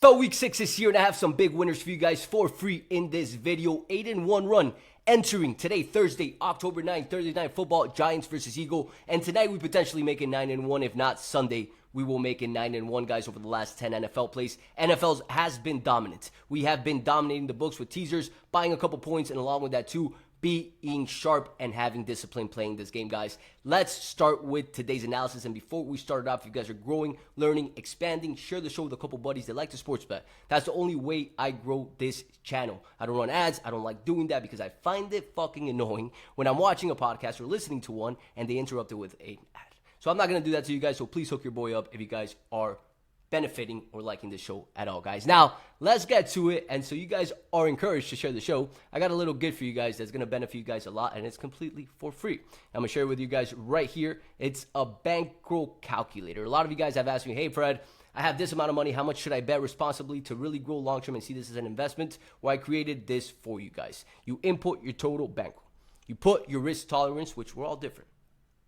So week 6 is here and I have some big winners for you guys for free in this video. 8-1 run entering today, Thursday, October 9th, Thursday Night Football, Giants versus Eagle. And tonight we potentially make it 9-1. If not, Sunday we will make it 9-1, guys, over the last 10 NFL plays. NFL has been dominant. We have been dominating the books with teasers, buying a couple points, and along with that too, being sharp and having discipline playing this game, guys. Let's start with today's analysis. And before we start it off, if you guys are growing, learning, expanding, share the show with a couple buddies that like to sports bet. That's the only way I grow this channel. I don't run ads. I don't like doing that because I find it fucking annoying when I'm watching a podcast or listening to one and they interrupt it with an ad. So I'm not going to do that to you guys, so please hook your boy up if you guys are benefiting or liking the show at all, guys. Now, let's get to it. And so you guys are encouraged to share the show. I got a little gift for you guys that's going to benefit you guys a lot, and it's completely for free. I'm going to share it with you guys right here. It's a bankroll calculator. A lot of you guys have asked me, hey, Fred, I have this amount of money. How much should I bet responsibly to really grow long-term and see this as an investment? Well, I created this for you guys. You input your total bankroll. You put your risk tolerance, which we're all different.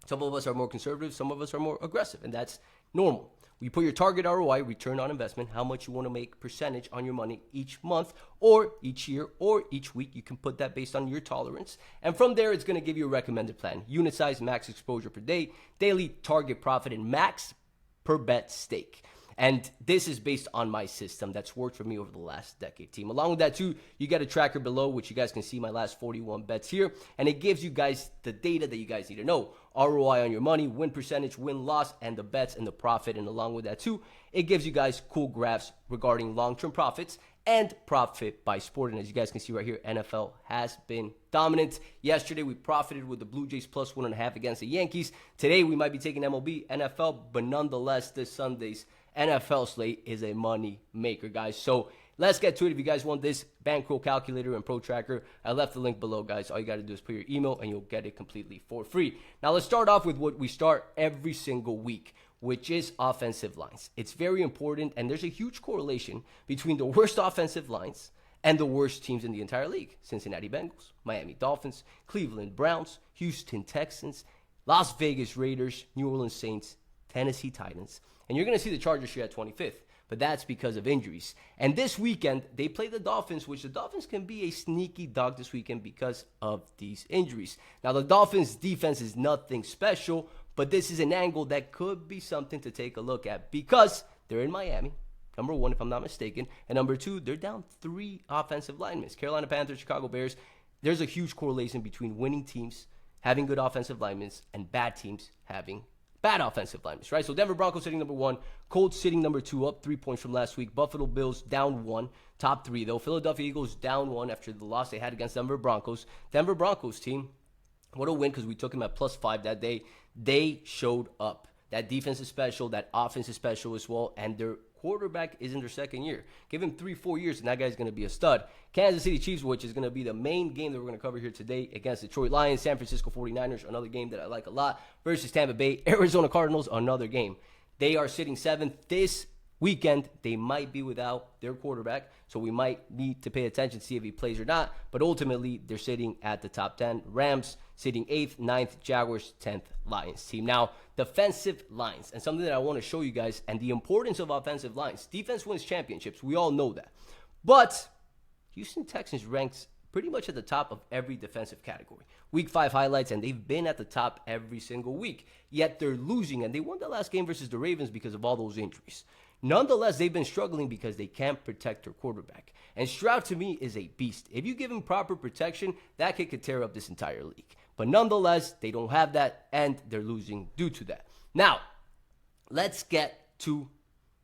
Some of us are more conservative. Some of us are more aggressive, and that's normal. You put your target ROI, return on investment, how much you want to make percentage on your money each month or each year or each week. You can put that based on your tolerance. And from there, it's going to give you a recommended plan. Unit size, max exposure per day, daily target profit, and max per bet stake. And this is based on my system that's worked for me over the last decade, team. Along with that, too, you got a tracker below, which you guys can see my last 41 bets here. And it gives you guys the data that you guys need to know. ROI on your money, win percentage, win-loss, and the bets and the profit. And along with that, too, it gives you guys cool graphs regarding long-term profits and profit by sport. And as you guys can see right here, NFL has been dominant. Yesterday, we profited with the Blue Jays plus 1.5 against the Yankees. Today, we might be taking MLB, NFL, but nonetheless, this Sunday's NFL slate is a money maker, guys. So let's get to it. If you guys want this bankroll calculator and pro tracker, I left the link below, guys. All you got to do is put your email and you'll get it completely for free. Now let's start off with what we start every single week, which is offensive lines. It's very important, and there's a huge correlation between the worst offensive lines and the worst teams in the entire league. Cincinnati Bengals, Miami Dolphins, Cleveland Browns, Houston Texans, Las Vegas Raiders, New Orleans Saints, Tennessee Titans. And you're going to see the Chargers here at 25th, but that's because of injuries. And this weekend, they play the Dolphins, which the Dolphins can be a sneaky dog this weekend because of these injuries. Now, the Dolphins' defense is nothing special, but this is an angle that could be something to take a look at because they're in Miami, number one, if I'm not mistaken, and number two, they're down 3 offensive linemen. Carolina Panthers, Chicago Bears. There's a huge correlation between winning teams having good offensive linemen and bad teams having bad offensive linemen, right? So Denver Broncos sitting number 1, Colts sitting number 2, up 3 points from last week. Buffalo Bills down 1, top 3 though. Philadelphia Eagles down 1 after the loss they had against Denver Broncos. Denver Broncos team, what a win because we took them at +5 that day. They showed up. That defense is special. That offense is special as well. And their quarterback is in their second year. Give him 3-4 years, and that guy's going to be a stud. Kansas City Chiefs, which is going to be the main game that we're going to cover here today against Detroit Lions. San Francisco 49ers, another game that I like a lot, versus Tampa Bay. Arizona Cardinals, another game. They are sitting 7th. This weekend, they might be without their quarterback, so we might need to pay attention to see if he plays or not. But ultimately, they're sitting at the top 10. Rams sitting 8th, 9th, Jaguars 10th, Lions team. Now, defensive lines, and something that I want to show you guys, and the importance of offensive lines. Defense wins championships. We all know that. But Houston Texans ranks pretty much at the top of every defensive category. Week 5 highlights, and they've been at the top every single week. Yet they're losing, and they won the last game versus the Ravens because of all those injuries. Nonetheless, they've been struggling because they can't protect their quarterback. And Stroud, to me, is a beast. If you give him proper protection, that kid could tear up this entire league. But nonetheless, they don't have that, and they're losing due to that. Now, let's get to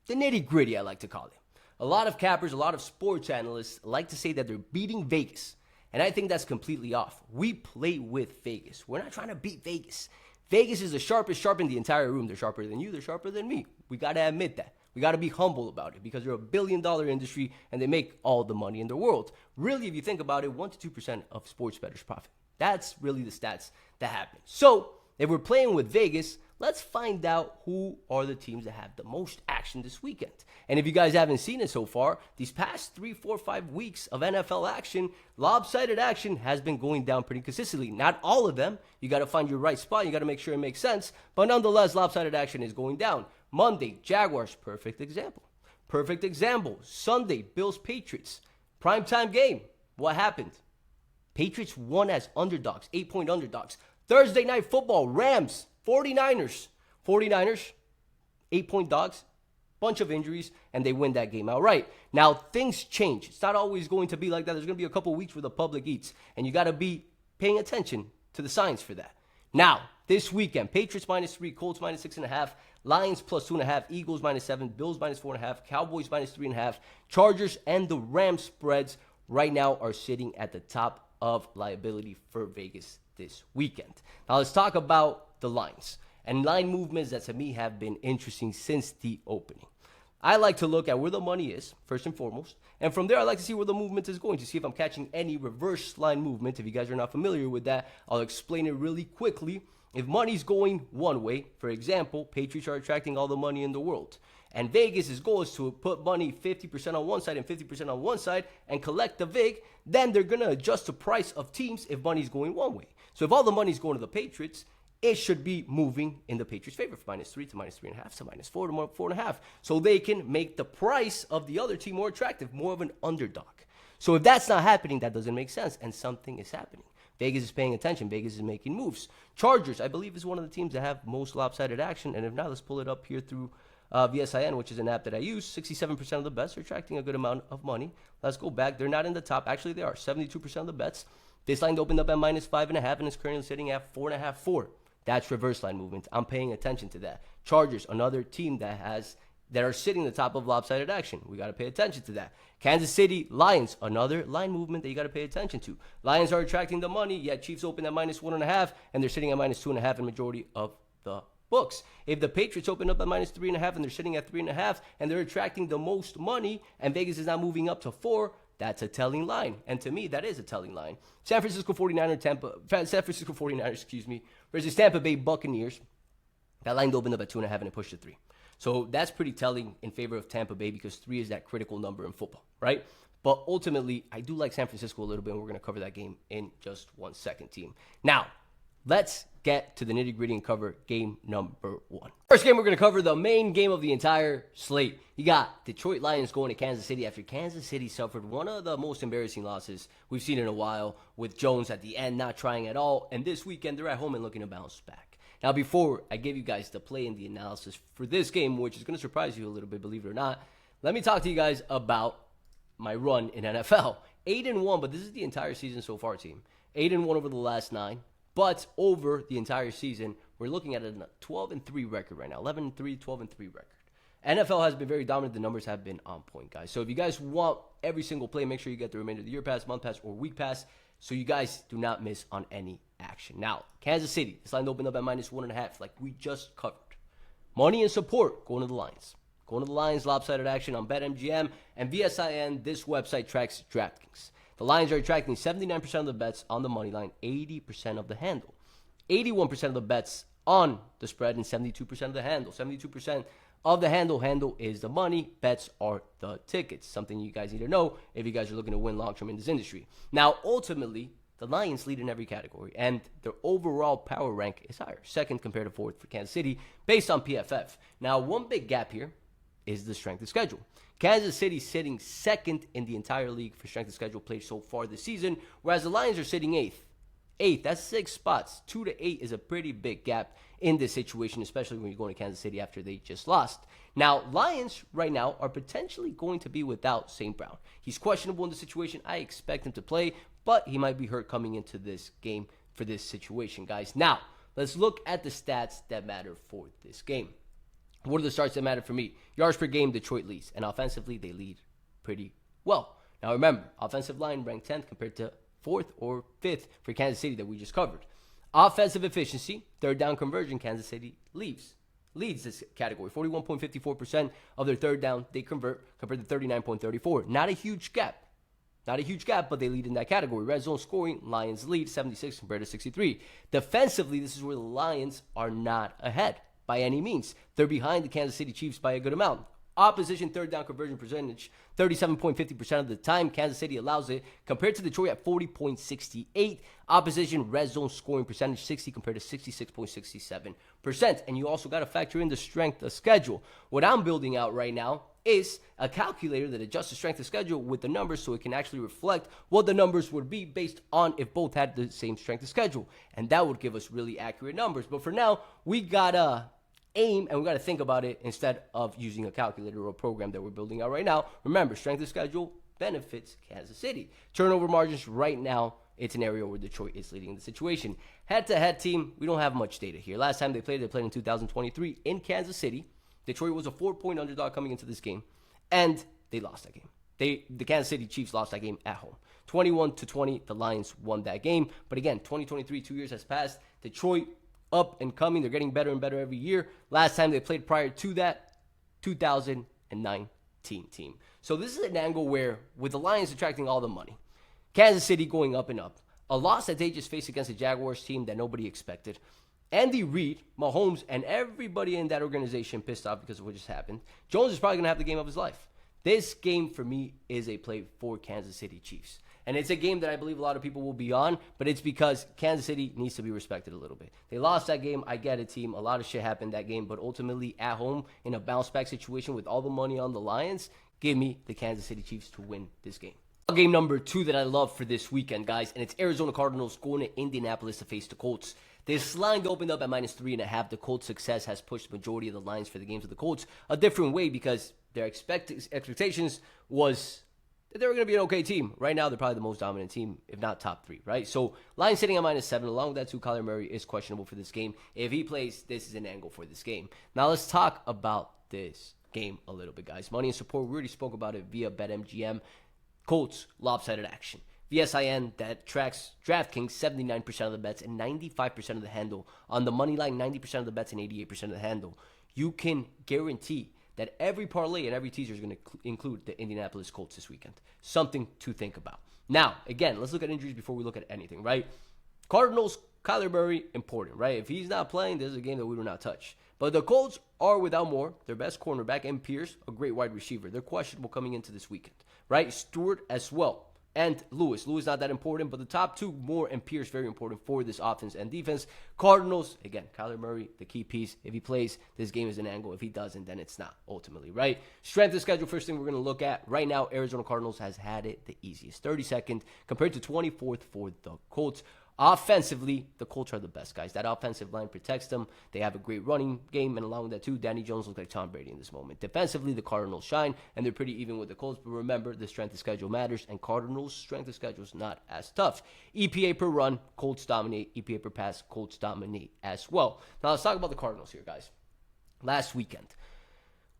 the nitty-gritty, I like to call it. A lot of cappers, a lot of sports analysts like to say that they're beating Vegas. And I think that's completely off. We play with Vegas. We're not trying to beat Vegas. Vegas is the sharpest sharp in the entire room. They're sharper than you. They're sharper than me. We got to admit that. We got to be humble about it because they're a billion-dollar industry and they make all the money in the world. Really, if you think about it, 1% to 2% of sports bettors profit. That's really the stats that happen. So if we're playing with Vegas, let's find out who are the teams that have the most action this weekend. And if you guys haven't seen it so far, these past 3, 4, 5 weeks of NFL action, lopsided action has been going down pretty consistently. Not all of them. You got to find your right spot. You got to make sure it makes sense. But nonetheless, lopsided action is going down. Monday, Jaguars, perfect example. Perfect example. Sunday, Bills-Patriots. Primetime game. What happened? Patriots won as underdogs, 8-point underdogs. Thursday night football, Rams, 49ers. 49ers, 8-point dogs, bunch of injuries, and they win that game outright. Now, things change. It's not always going to be like that. There's going to be a couple weeks where the public eats, and you got to be paying attention to the signs for that. Now, this weekend, Patriots -3, Colts -6.5, Lions +2.5, Eagles -7, Bills -4.5, Cowboys -3.5, Chargers and the Rams spreads right now are sitting at the top of liability for Vegas this weekend. Now, let's talk about the lines and line movements that to me have been interesting since the opening. I like to look at where the money is, first and foremost. And from there, I like to see where the movement is going to see if I'm catching any reverse line movement. If you guys are not familiar with that, I'll explain it really quickly. If money's going one way, for example, Patriots are attracting all the money in the world. And Vegas' goal is to put money 50% on one side and 50% on one side and collect the VIG. Then they're going to adjust the price of teams if money's going one way. So if all the money's going to the Patriots, it should be moving in the Patriots' favor from -3 to -3.5 to -4 to 4.5. So they can make the price of the other team more attractive, more of an underdog. So if that's not happening, that doesn't make sense, and something is happening. Vegas is paying attention. Vegas is making moves. Chargers, I believe, is one of the teams that have most lopsided action. And if not, let's pull it up here through VSIN, which is an app that I use. 67% of the bets are attracting a good amount of money. Let's go back. They're not in the top. Actually, they are. 72% of the bets. This line opened up at -5.5 and is currently sitting at 4.5, 4. That's reverse line movement. I'm paying attention to that. Chargers, another team that are sitting at the top of lopsided action. We got to pay attention to that. Kansas City Lions, another line movement that you got to pay attention to. Lions are attracting the money, yet Chiefs open at -1.5, and they're sitting at -2.5 in majority of the books. If the Patriots open up at -3.5 and they're sitting at 3.5, and they're attracting the most money, and Vegas is not moving up to 4, that's a telling line. And to me, that is a telling line. San Francisco 49ers, versus Tampa Bay Buccaneers. That line opened up at 2.5 and it pushed to 3. So that's pretty telling in favor of Tampa Bay because 3 is that critical number in football, right? But ultimately, I do like San Francisco a little bit, and we're going to cover that game in just 1 second, team. Now, let's get to the nitty-gritty and cover game number 1. First game, we're going to cover the main game of the entire slate. You got Detroit Lions going to Kansas City after Kansas City suffered one of the most embarrassing losses we've seen in a while with Jones at the end not trying at all. And this weekend, they're at home and looking to bounce back. Now, before I give you guys the play and the analysis for this game, which is going to surprise you a little bit, believe it or not, let me talk to you guys about my run in NFL. 8-1, but this is the entire season so far, team. 8-1 over the last 9. But over the entire season, we're looking at a 12-3 record right now. 11-3, 12-3 record. NFL has been very dominant. The numbers have been on point, guys. So if you guys want every single play, make sure you get the remainder of the year pass, month pass, or week pass so you guys do not miss on any action. Now, Kansas City, this line opened up at -1.5 like we just covered. Money and support going to the Lions. Going to the Lions, lopsided action on BetMGM and VSIN. This website tracks DraftKings. The Lions are attracting 79% of the bets on the money line, 80% of the handle. 81% of the bets on the spread and 72% of the handle. 72% of the handle is the money. Bets are the tickets. Something you guys need to know if you guys are looking to win long-term in this industry. Now, ultimately, the Lions lead in every category, and their overall power rank is higher, second compared to fourth for Kansas City, based on PFF. Now, one big gap here is the strength of schedule. Kansas City sitting second in the entire league for strength of schedule played so far this season, whereas the Lions are sitting eighth. Eighth, that's 6 spots. 2 to 8 is a pretty big gap in this situation, especially when you're going to Kansas City after they just lost. Now, Lions right now are potentially going to be without St. Brown. He's questionable in the situation. I expect him to play, but he might be hurt coming into this game for this situation, guys. Now, let's look at the stats that matter for this game. What are the starts that matter for me? Yards per game, Detroit leads, and offensively, they lead pretty well. Now, remember, offensive line ranked 10th compared to 4th or 5th for Kansas City that we just covered. Offensive efficiency, third down conversion, Kansas City leads this category. 41.54% of their third down they convert compared to 39.34. Not a huge gap, but they lead in that category. Red zone scoring, Lions lead 76 compared to 63. Defensively, this is where the Lions are not ahead by any means. They're behind the Kansas City Chiefs by a good amount. Opposition third down conversion percentage, 37.50% of the time. Kansas City allows it, compared to Detroit at 40.68. Opposition red zone scoring percentage, 60 compared to 66.67%. And you also got to factor in the strength of schedule. What I'm building out right now is a calculator that adjusts the strength of schedule with the numbers so it can actually reflect what the numbers would be based on if both had the same strength of schedule. And that would give us really accurate numbers. But for now, we got to aim and we got to think about it instead of using a calculator or a program that we're building out right now. Remember, strength of schedule benefits Kansas City. Turnover margins right now, it's an area where Detroit is leading the situation. Head-to-head team, we don't have much data here. Last time they played in 2023 in Kansas City. Detroit was a 4-point underdog coming into this game, and they lost that game. The Kansas City Chiefs lost that game at home. 21-20, the Lions won that game. But again, 2023, 2 years has passed. Detroit up and coming. They're getting better and better every year. Last time they played prior to that, 2019 team. So this is an angle where, with the Lions attracting all the money, Kansas City going up and up, a loss that they just faced against the Jaguars team that nobody expected, Andy Reid, Mahomes, and everybody in that organization pissed off because of what just happened. Jones is probably going to have the game of his life. This game, for me, is a play for Kansas City Chiefs. And it's a game that I believe a lot of people will be on, but it's because Kansas City needs to be respected a little bit. They lost that game. I get it, team. A lot of shit happened that game, but ultimately at home in a bounce-back situation with all the money on the Lions, give me the Kansas City Chiefs to win this game. Game number 2 that I love for this weekend, guys, and it's Arizona Cardinals going to Indianapolis to face the Colts. This line opened up at -3.5. The Colts' success has pushed the majority of the lines for the games of the Colts a different way because their expectations was that they were going to be an okay team. Right now, they're probably the most dominant team, if not top 3, right? So, line sitting at -7. Along with that, too, Kyler Murray is questionable for this game. If he plays, this is an angle for this game. Now, let's talk about this game a little bit, guys. Money and support, we already spoke about it via BetMGM. Colts, lopsided action. VSIN, that tracks DraftKings, 79% of the bets and 95% of the handle. On the money line, 90% of the bets and 88% of the handle. You can guarantee that every parlay and every teaser is going to include the Indianapolis Colts this weekend. Something to think about. Now, again, let's look at injuries before we look at anything, right? Cardinals, Kyler Murray, important, right? If he's not playing, this is a game that we do not touch. But the Colts are without Moore, their best cornerback, and Pierce, a great wide receiver. They're questionable coming into this weekend, right? Stewart as well. And Lewis. Lewis not that important, but the top two, Moore and Pierce, very important for this offense and defense. Cardinals, again, Kyler Murray, the key piece. If he plays, this game is an angle. If he doesn't, then it's not, ultimately, right? Strength of schedule, first thing we're going to look at. Right now, Arizona Cardinals has had it the easiest. 32nd compared to 24th for the Colts. Offensively, the Colts are the best, guys. That offensive line protects them. They have a great running game, and along with that, too, Danny Jones looks like Tom Brady in this moment. Defensively, the Cardinals shine, and they're pretty even with the Colts. But remember, the strength of schedule matters, and Cardinals' strength of schedule is not as tough. EPA per run, Colts dominate. EPA per pass, Colts dominate as well. Now, let's talk about the Cardinals here, guys. Last weekend,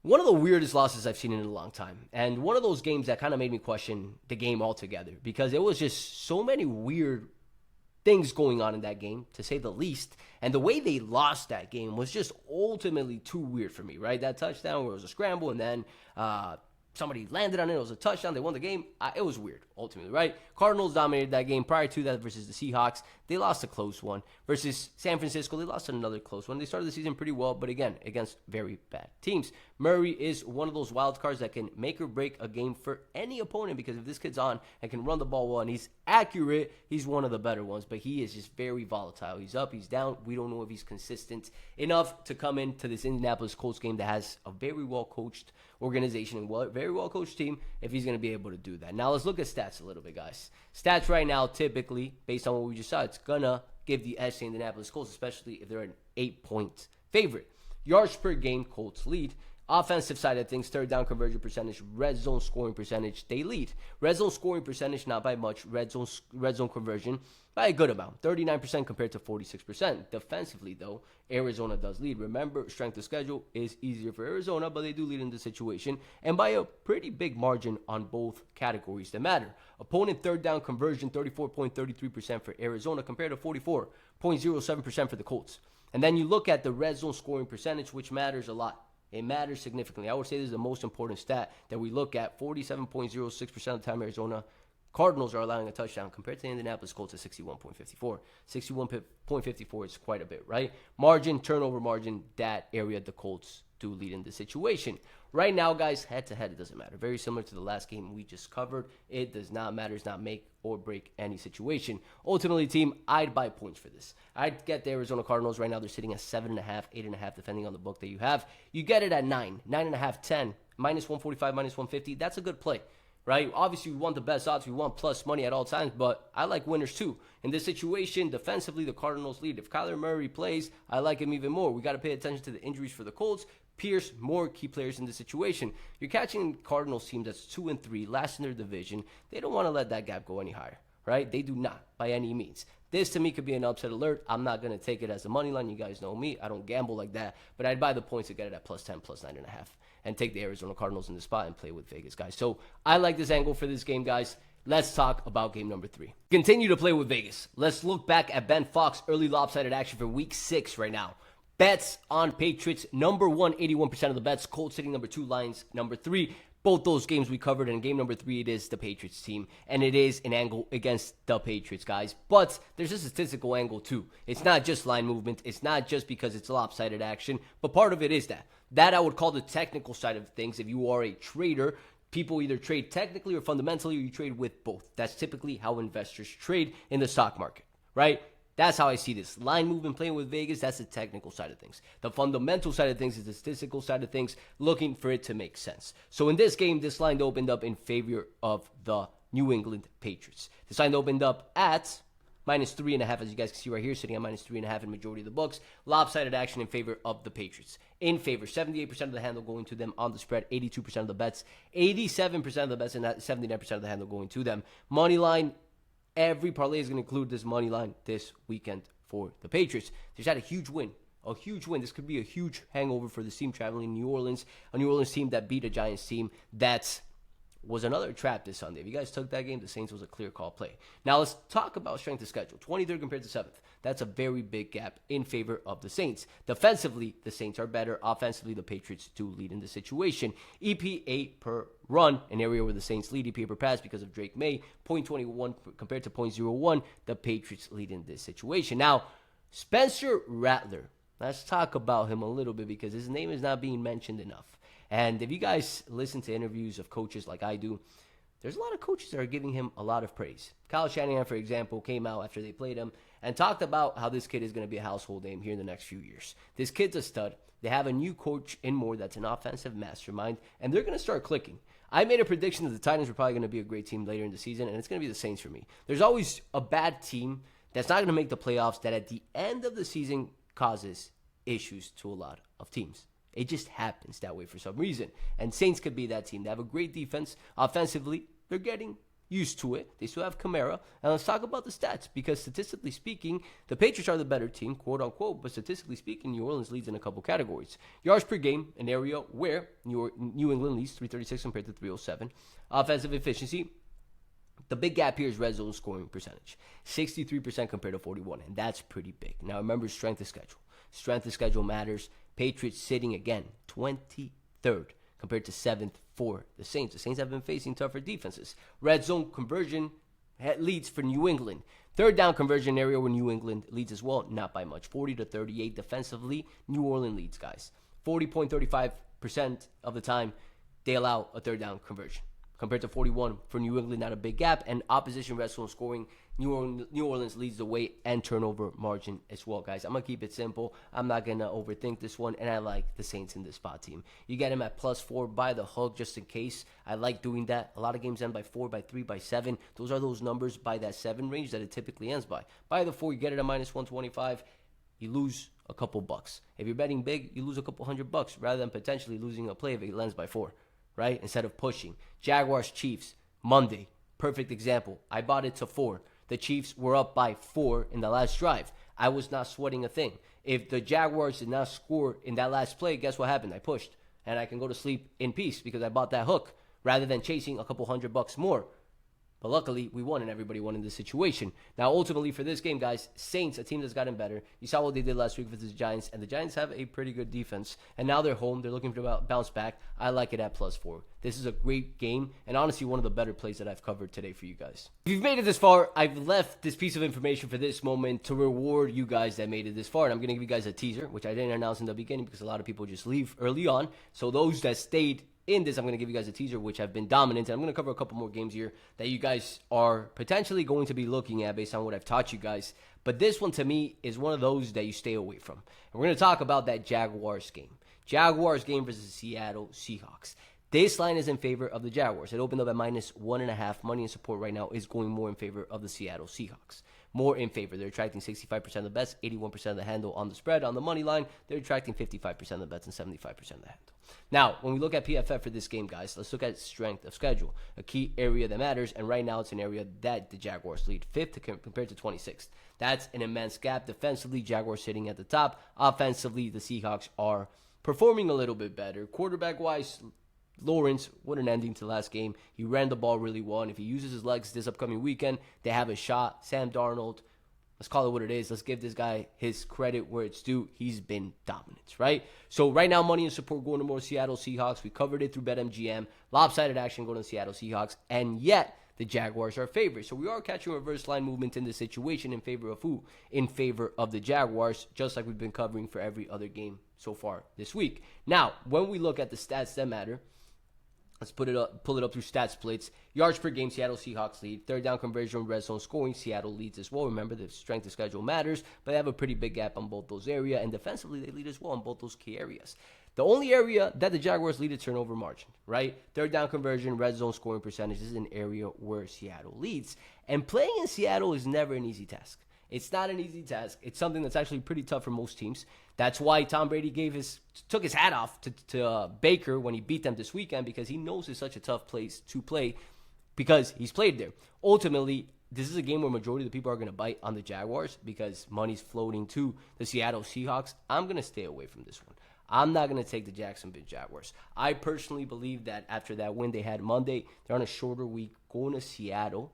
one of the weirdest losses I've seen in a long time, and one of those games that kind of made me question the game altogether, because it was just so many weird things going on in that game, to say the least. And the way they lost that game was just ultimately too weird for me, right? That touchdown where it was a scramble and then somebody landed on it. It was a touchdown. They won the game. It was weird, ultimately, right? Cardinals dominated that game. Prior to that, versus the Seahawks, they lost a close one. Versus San Francisco, they lost another close one. They started the season pretty well, but again, against very bad teams. Murray is one of those wild cards that can make or break a game for any opponent, because if this kid's on and can run the ball well and he's accurate, he's one of the better ones. But he is just very volatile. He's up, he's down. We don't know if he's consistent enough to come into this Indianapolis Colts game that has a very well-coached organization and very well-coached team, if he's going to be able to do that. Now, let's look at stats a little bit, guys. Stats right now, typically, based on what we just saw, it's going to give the edge to Indianapolis Colts, especially if they're an 8-point favorite. Yards per game, Colts lead. Offensive side of things, third down conversion percentage, red zone scoring percentage, they lead. Red zone scoring percentage, not by much. Red zone conversion, by a good amount, 39% compared to 46%. Defensively, though, Arizona does lead. Remember, strength of schedule is easier for Arizona, but they do lead in the situation, and by a pretty big margin on both categories that matter. Opponent third down conversion, 34.33% for Arizona compared to 44.07% for the Colts. And then you look at the red zone scoring percentage, which matters a lot. It matters significantly. I would say this is the most important stat that we look at. 47.06% of the time, Arizona Cardinals are allowing a touchdown compared to the Indianapolis Colts at 61.54. 61.54 is quite a bit, right? Margin, turnover margin, that area the Colts do lead in this situation. Right now, guys, head-to-head, it doesn't matter. Very similar to the last game we just covered. It does not matter. It's not make or break any situation. Ultimately, team, I'd buy points for this. I'd get the Arizona Cardinals. Right now, they're sitting at 7.5, 8.5, depending on the book that you have. You get it at 9, 9.5, 10, minus 145, minus 150. That's a good play, right? Obviously, we want the best odds. We want plus money at all times, but I like winners too. In this situation, defensively, the Cardinals lead. If Kyler Murray plays, I like him even more. We got to pay attention to the injuries for the Colts. Pierce, more key players in this situation. You're catching Cardinals team that's 2-3, last in their division. They don't want to let that gap go any higher, right? They do not, by any means. This, to me, could be an upset alert. I'm not going to take it as a money line. You guys know me. I don't gamble like that. But I'd buy the points to get it at plus 10, plus 9.5, and take the Arizona Cardinals in the spot and play with Vegas, guys. So I like this angle for this game, guys. Let's talk about game number 3. Continue to play with Vegas. Let's look back at Ben Fox early lopsided action for week 6 right now. Bets on Patriots, number 1, 81% of the bets. Colts sitting number 2, Lions number 3. Both those games we covered, and game number 3, it is the Patriots team, and it is an angle against the Patriots, guys. But there's a statistical angle too. It's not just line movement. It's not just because it's lopsided action, but part of it is that I would call the technical side of things. If you are a trader, people either trade technically or fundamentally, or you trade with both. That's typically how investors trade in the stock market, right? That's how I see this. Line movement, playing with Vegas, that's the technical side of things. The fundamental side of things is the statistical side of things, looking for it to make sense. So in this game, this line opened up in favor of the New England Patriots. This line opened up at minus 3.5, as you guys can see right here, sitting at minus 3.5 in majority of the books. Lopsided action in favor of the Patriots. In favor, 78% of the handle going to them on the spread, 82% of the bets, 87% of the bets, and 79% of the handle going to them. Money line, every parlay is going to include this money line this weekend for the Patriots. They just had a huge win. A huge win. This could be a huge hangover for the team traveling New Orleans. A New Orleans team that beat a Giants team that was another trap this Sunday. If you guys took that game, the Saints was a clear call play. Now let's talk about strength of schedule. 23rd compared to 7th. That's a very big gap in favor of the Saints. Defensively, the Saints are better. Offensively, the Patriots do lead in the situation. EPA per run, an area where the Saints lead. EPA per pass because of Drake May, 0.21 compared to 0.01. The Patriots lead in this situation. Now, Spencer Rattler. Let's talk about him a little bit because his name is not being mentioned enough. And if you guys listen to interviews of coaches like I do, there's a lot of coaches that are giving him a lot of praise. Kyle Shanahan, for example, came out after they played him and talked about how this kid is going to be a household name here in the next few years. This kid's a stud. They have a new coach in Moore that's an offensive mastermind, and they're going to start clicking. I made a prediction that the Titans were probably going to be a great team later in the season, and it's going to be the Saints for me. There's always a bad team that's not going to make the playoffs that at the end of the season causes issues to a lot of teams. It just happens that way for some reason. And Saints could be that team. They have a great defense. Offensively, they're getting used to it. They still have Kamara. And let's talk about the stats, because statistically speaking, the Patriots are the better team, quote unquote, but statistically speaking, New Orleans leads in a couple categories. Yards per game, an area where New England leads 336 compared to 307. Offensive efficiency, the big gap here is red zone scoring percentage, 63% compared to 41, and that's pretty big. Now remember, strength of schedule. Strength of schedule matters. Patriots sitting again 23rd compared to 7th for the Saints. The Saints have been facing tougher defenses. Red zone conversion leads for New England. Third down conversion area where New England leads as well, not by much. 40-38 defensively, New Orleans leads, guys. 40.35% of the time they allow a third down conversion, compared to 41 for New England, not a big gap. And opposition red zone scoring, New Orleans leads the way, and turnover margin as well, guys. I'm going to keep it simple. I'm not going to overthink this one, and I like the Saints in this spot, team. You get them at +4 by the hook just in case. I like doing that. A lot of games end by 4, by 3, by 7. Those are those numbers by that 7 range that it typically ends by. By the 4, you get it at -125. You lose a couple bucks. If you're betting big, you lose a couple $100 rather than potentially losing a play if it ends by 4. Right? Instead of pushing. Jaguars, Chiefs, Monday. Perfect example. I bought it to 4. The Chiefs were up by 4 in the last drive. I was not sweating a thing. If the Jaguars did not score in that last play, guess what happened? I pushed. And I can go to sleep in peace because I bought that hook rather than chasing a couple $100 more. But luckily, we won and everybody won in this situation. Now, ultimately, for this game, guys, Saints, a team that's gotten better. You saw what they did last week with the Giants, and the Giants have a pretty good defense. And now they're home. They're looking to bounce back. I like it at +4. This is a great game, and honestly, one of the better plays that I've covered today for you guys. If you've made it this far, I've left this piece of information for this moment to reward you guys that made it this far. And I'm going to give you guys a teaser, which I didn't announce in the beginning because a lot of people just leave early on. So those that stayed in this, I'm going to give you guys a teaser, which have been dominant. And I'm going to cover a couple more games here that you guys are potentially going to be looking at based on what I've taught you guys. But this one, to me, is one of those that you stay away from. And we're going to talk about that Jaguars game. Jaguars game versus Seattle Seahawks. This line is in favor of the Jaguars. It opened up at -1.5. Money and support right now is going more in favor of the Seattle Seahawks. More in favor. They're attracting 65% of the bets, 81% of the handle on the spread. On the money line, they're attracting 55% of the bets and 75% of the handle. Now, when we look at PFF for this game, guys, let's look at strength of schedule, a key area that matters. And right now, it's an area that the Jaguars lead 5th compared to 26th. That's an immense gap. Defensively, Jaguars sitting at the top. Offensively, the Seahawks are performing a little bit better. Quarterback-wise, Lawrence, what an ending to the last game. He ran the ball really well, and if he uses his legs this upcoming weekend, they have a shot. Sam Darnold, let's call it what it is. Let's give this guy his credit where it's due. He's been dominant, right? So right now, money and support going to more Seattle Seahawks. We covered it through BetMGM. Lopsided action going to Seattle Seahawks, and yet the Jaguars are favorites. So we are catching reverse line movement in this situation in favor of who? In favor of the Jaguars, just like we've been covering for every other game so far this week. Now, when we look at the stats that matter, let's pull it up through stat splits. Yards per game, Seattle Seahawks lead. Third down conversion, red zone scoring, Seattle leads as well. Remember, the strength of schedule matters, but they have a pretty big gap on both those areas. And defensively, they lead as well on both those key areas. The only area that the Jaguars lead is turnover margin, right? Third down conversion, red zone scoring percentage is an area where Seattle leads. And playing in Seattle is never an easy task. It's not an easy task. It's something that's actually pretty tough for most teams. That's why Tom Brady took his hat off to Baker when he beat them this weekend, because he knows it's such a tough place to play because he's played there. Ultimately, this is a game where majority of the people are going to bite on the Jaguars because money's floating to the Seattle Seahawks. I'm going to stay away from this one. I'm not going to take the Jacksonville Jaguars. I personally believe that after that win they had Monday, they're on a shorter week going to Seattle.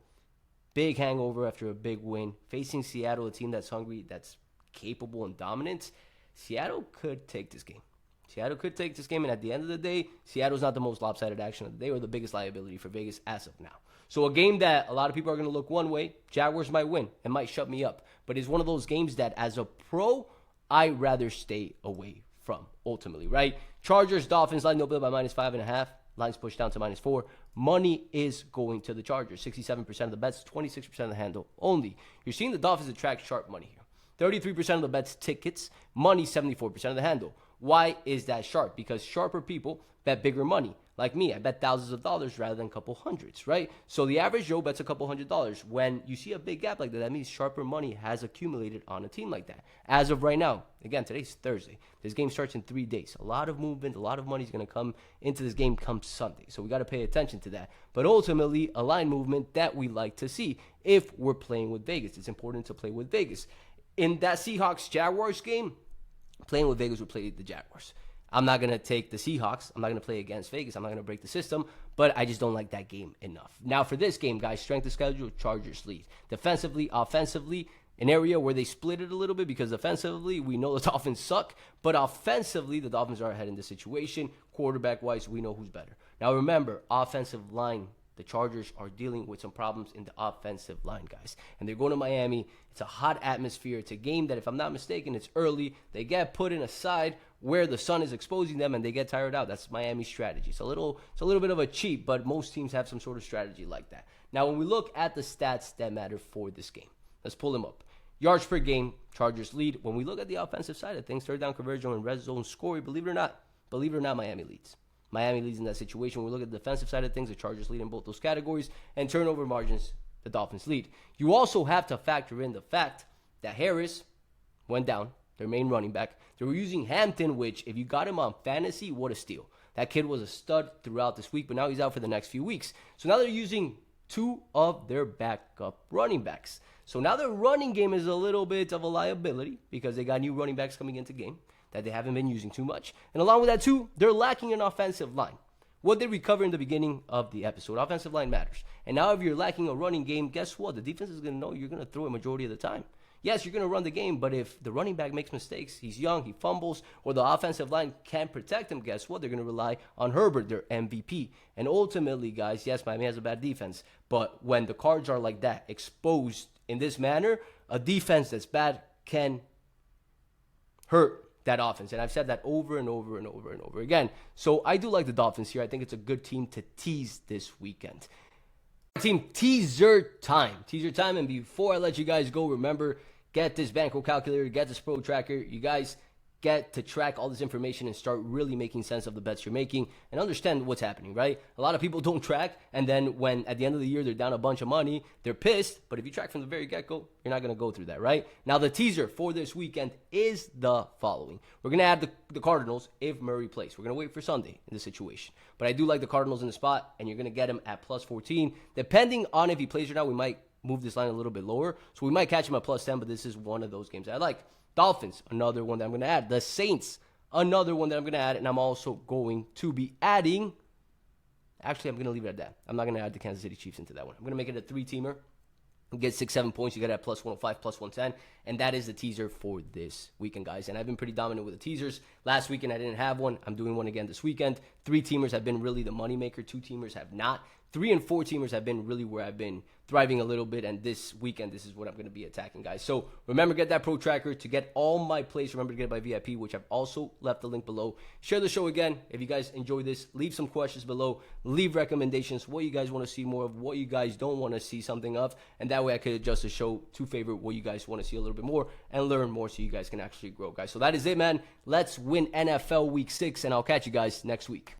Big hangover after a big win. Facing Seattle, a team that's hungry, that's capable and dominant. Seattle could take this game. Seattle could take this game, and at the end of the day, Seattle's not the most lopsided action of the day or the biggest liability for Vegas as of now. So a game that a lot of people are going to look one way, Jaguars might win and might shut me up. But it's one of those games that as a pro, I'd rather stay away from, ultimately, right? Chargers, Dolphins, line open by -5.5. Lines pushed down to -4. Money is going to the Chargers. 67% of the bets, 26% of the handle only. You're seeing the Dolphins attract sharp money here. 33% of the bets tickets, money 74% of the handle. Why is that sharp? Because sharper people bet bigger money. Like me, I bet thousands of dollars rather than a couple hundreds, right? So the average Joe bets a couple $100s. When you see a big gap like that, that means sharper money has accumulated on a team like that. As of right now, again, today's Thursday. This game starts in 3 days. A lot of movement, a lot of money is going to come into this game come Sunday. So we got to pay attention to that. But ultimately, a line movement that we like to see if we're playing with Vegas. It's important to play with Vegas. In that Seahawks-Jaguars game, playing with Vegas would play the Jaguars. I'm not going to take the Seahawks. I'm not going to play against Vegas. I'm not going to break the system, but I just don't like that game enough. Now, for this game, guys, strength of schedule, Chargers lead. Defensively, offensively, an area where they split it a little bit because offensively, we know the Dolphins suck, but offensively, the Dolphins are ahead in this situation. Quarterback-wise, we know who's better. Now, remember, offensive line, the Chargers are dealing with some problems in the offensive line, guys. And they're going to Miami. It's a hot atmosphere. It's a game that, if I'm not mistaken, it's early. They get put in a side where the sun is exposing them and they get tired out. That's Miami's strategy. It's a little bit of a cheat, but most teams have some sort of strategy like that. Now, when we look at the stats that matter for this game, let's pull them up. Yards per game, Chargers lead. When we look at the offensive side of things, third down conversion and red zone scoring, believe it or not, Miami leads. Miami leads in that situation. When we look at the defensive side of things, the Chargers lead in both those categories. And turnover margins, the Dolphins lead. You also have to factor in the fact that Harris went down, their main running back. They were using Hampton, which, if you got him on fantasy, what a steal. That kid was a stud throughout this week, but now he's out for the next few weeks. So now they're using 2 of their backup running backs. So now their running game is a little bit of a liability because they got new running backs coming into game that they haven't been using too much. And along with that, too, they're lacking an offensive line. what did we cover in the beginning of the episode? Offensive line matters. And now if you're lacking a running game, guess what? The defense is going to know you're going to throw a majority of the time. Yes, you're going to run the game, but if the running back makes mistakes, he's young, he fumbles, or the offensive line can't protect him, guess what? They're going to rely on Herbert, their MVP. And ultimately, guys, yes, Miami has a bad defense, but when the cards are like that, exposed in this manner, a defense that's bad can hurt that offense. And I've said that over and over and over and over again. So I do like the Dolphins here. I think it's a good team to tease this weekend. Team teaser time. Teaser time. And before I let you guys go, remember, get this Bankroll calculator, get this Pro Tracker. You guys get to track all this information and start really making sense of the bets you're making and understand what's happening, right? A lot of people don't track, and then when at the end of the year they're down a bunch of money, they're pissed. But if you track from the very get-go, you're not going to go through that, right? Now, the teaser for this weekend is the following. We're going to add the Cardinals if Murray plays. We're going to wait for Sunday in this situation. But I do like the Cardinals in the spot, and you're going to get him at plus 14. Depending on if he plays or not, we might move this line a little bit lower. So we might catch him at plus 10, but this is one of those games I like. Dolphins, another one that I'm going to add. The Saints, another one that I'm going to add. And I'm also going to be adding, actually, I'm going to leave it at that. I'm not going to add the Kansas City Chiefs into that one. I'm going to make it a 3-teamer. You get 6-7 points. You get it at plus 105, plus 110. And that is the teaser for this weekend, guys. And I've been pretty dominant with the teasers. Last weekend, I didn't have one. I'm doing one again this weekend. 3-teamers have been really the moneymaker. 2-teamers have not. 3 and 4 teamers have been really where I've been thriving a little bit, and this weekend, this is what I'm going to be attacking, guys. So remember, get that Pro Tracker to get all my plays. Remember to get it by VIP, which I've also left the link below. Share the show again. If you guys enjoy this, leave some questions below. Leave recommendations, what you guys want to see more of, what you guys don't want to see something of, and that way I could adjust the show to favor what you guys want to see a little bit more and learn more so you guys can actually grow, guys. So that is it, man. Let's win NFL Week 6, and I'll catch you guys next week.